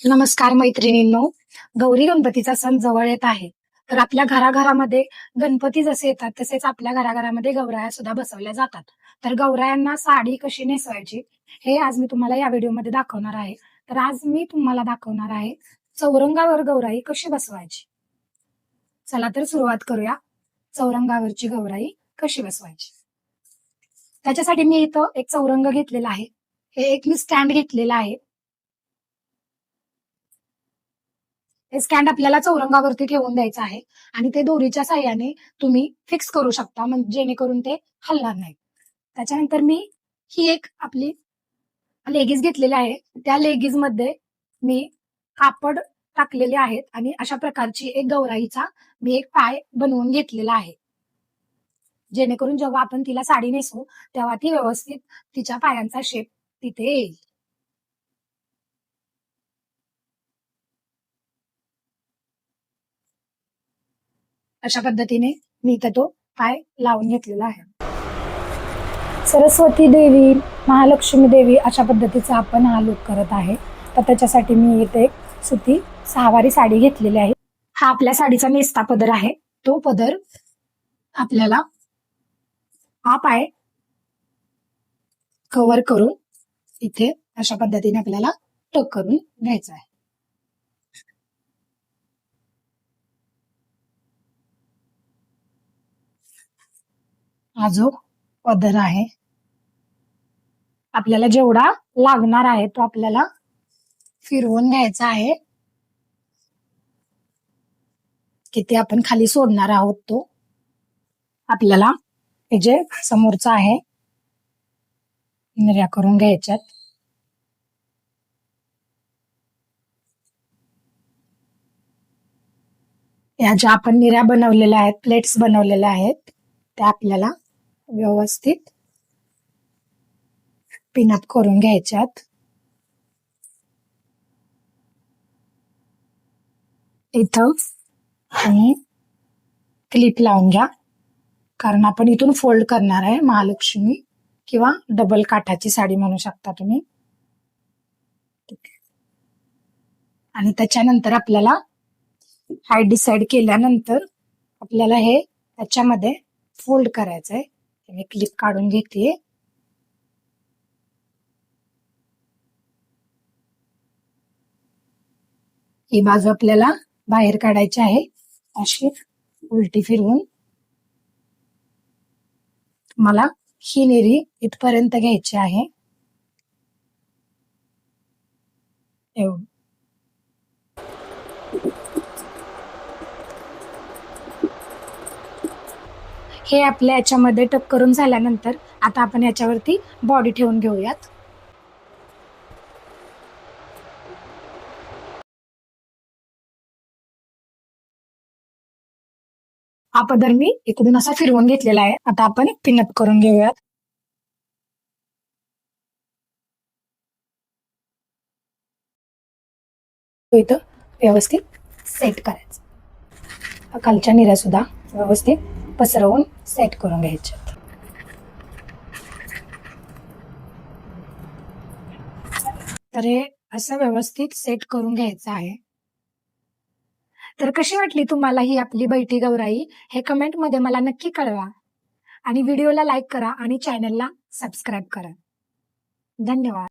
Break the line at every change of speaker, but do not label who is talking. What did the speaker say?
नमस्कार मैत्रिणींनो. गौरी गणपतीचा सण जवळ येत आहे. तर आपल्या घराघरामध्ये गणपती जसे येतात तसेच आपल्या घराघरामध्ये गौराया सुद्धा बसवल्या जातात. तर गौरायांना साडी कशी नेसवायची हे आज मी तुम्हाला या व्हिडिओमध्ये दाखवणार आहे. तर आज मी तुम्हाला दाखवणार आहे चौरंगावर गौराई कशी बसवायची. चला तर सुरुवात करूया. चौरंगावरची गौराई कशी बसवायची. त्याच्यासाठी मी इथं एक चौरंग घेतलेला आहे. हे एक मी स्टँड घेतलेला आहे. हे स्टँड आपल्याला चौरंगावरती ठेवून द्यायचं आहे आणि ते दोरीच्या साह्याने तुम्ही फिक्स करू शकता, म्हणजे जेणेकरून ते हलणार नाही. त्याच्यानंतर मी ही एक आपली लेगीज घेतलेली आहे. त्या लेगीज मध्ये मी कापड टाकलेले आहेत आणि अशा प्रकारची एक गौराईचा मी एक पाय बनवून घेतलेला आहे, जेणेकरून जेव्हा आपण तिला साडी नेसू तेव्हा ती व्यवस्थित तिच्या पायांचा शेप तिथे येईल. अशा पद्धतीने मी इथं तो पाय लावून घेतलेला आहे. सरस्वती देवी, महालक्ष्मी देवी अशा पद्धतीचा आपण हा लुक करत आहे. तर त्याच्यासाठी मी इथे एक सुती सहावारी साडी घेतलेली आहे. हा आपल्या साडीचा नेसता पदर आहे. तो पदर आपल्याला हा पाय कव्हर करून इथे अशा पद्धतीने आपल्याला टक करून घ्यायचा आहे. हा जो पदर आहे आपल्याला जेवढा लागणार आहे तो आपल्याला फिरवून घ्यायचा आहे. किती आपण खाली सोडणार आहोत तो आपल्याला हे जे समोरचा आहे निर्या करून घ्यायच्यात. या ज्या आपण निर्या बनवलेल्या आहेत, प्लेट्स बनवलेल्या आहेत, त्या आपल्याला व्यवस्थित पिनअप करून घ्यायच्यात. इथं आणि क्लिप लावून घ्या, कारण आपण इथून फोल्ड करणार आहे. महालक्ष्मी किंवा डबल काठाची साडी म्हणू शकता तुम्ही. आणि त्याच्यानंतर आपल्याला हाईट डिसाइड केल्यानंतर आपल्याला हे त्याच्यामध्ये फोल्ड करायचं आहे. मी क्लिप काढून घेते. ही बाजू आपल्याला बाहेर काढायची आहे. अशी उलटी फिरवून मला ही नेरी इथपर्यंत घ्यायची आहे. एवढं हे आपल्या याच्यामध्ये टक करून झाल्यानंतर आता आपण याच्यावरती बॉडी ठेवून घेऊयात. हा पदर मी इकडून असा फिरवून घेतलेला आहे. आता आपण पिनअप करून घेऊयात. इथं व्यवस्थित सेट करायचं. खालच्या निऱ्या सुद्धा व्यवस्थित पसरवून सेट करून घ्यायच्या. तर हे असं व्यवस्थित सेट करून घ्यायचं आहे. तर कशी वाटली तुम्हाला ही आपली बैठी गौराई हे कमेंट मध्ये मला नक्की कळवा आणि व्हिडिओला लाईक करा आणि चॅनलला सबस्क्राईब करा. धन्यवाद.